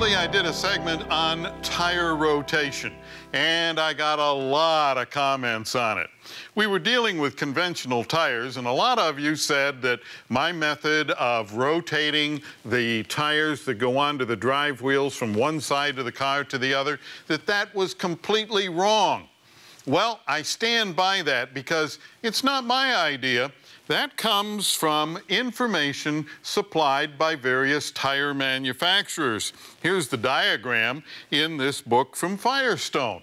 Recently, I did a segment on tire rotation, and I got a lot of comments on it. We were dealing with conventional tires, and a lot of you said that my method of rotating the tires that go onto the drive wheels from one side of the car to the other, that was completely wrong. Well, I stand by that because it's not my idea. That comes from information supplied by various tire manufacturers. Here's the diagram in this book from Firestone.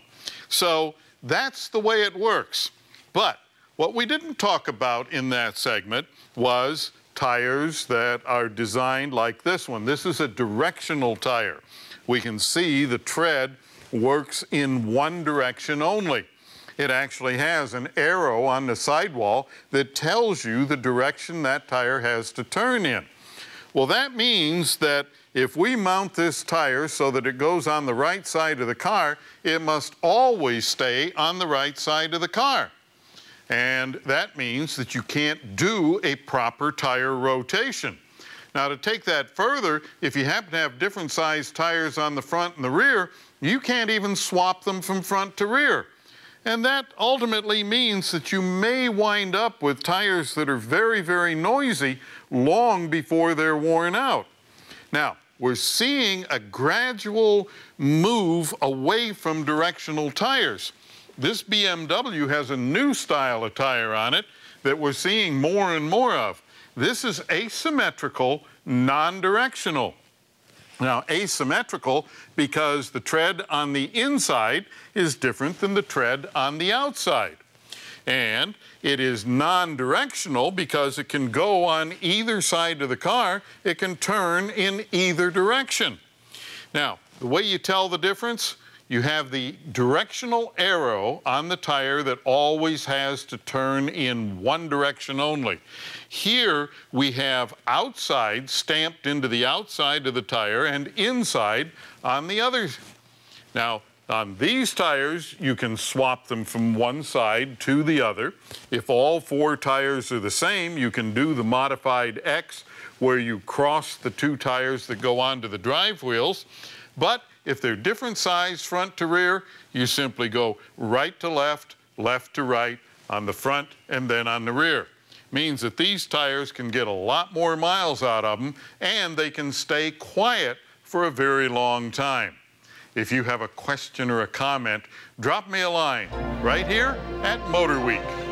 So that's the way it works. But what we didn't talk about in that segment was tires that are designed like this one. This is a directional tire. We can see the tread works in one direction only. It actually has an arrow on the sidewall that tells you the direction that tire has to turn in. Well, that means that if we mount this tire so that it goes on the right side of the car, it must always stay on the right side of the car. And that means that you can't do a proper tire rotation. Now, to take that further, if you happen to have different sized tires on the front and the rear, you can't even swap them from front to rear. And that ultimately means that you may wind up with tires that are very, very noisy long before they're worn out. Now, we're seeing a gradual move away from directional tires. This BMW has a new style of tire on it that we're seeing more and more of. This is asymmetrical, non-directional. Now, asymmetrical because the tread on the inside is different than the tread on the outside. And it is non-directional because it can go on either side of the car. It can turn in either direction. Now, the way you tell the difference, you have the directional arrow on the tire that always has to turn in one direction only. Here we have outside stamped into the outside of the tire and inside on the other. Now, on these tires, you can swap them from one side to the other. If all four tires are the same, you can do the modified X, where you cross the two tires that go onto the drive wheels. But if they're different size front to rear, you simply go right to left, left to right on the front and then on the rear. Means that these tires can get a lot more miles out of them and they can stay quiet for a very long time. If you have a question or a comment, drop me a line right here at MotorWeek.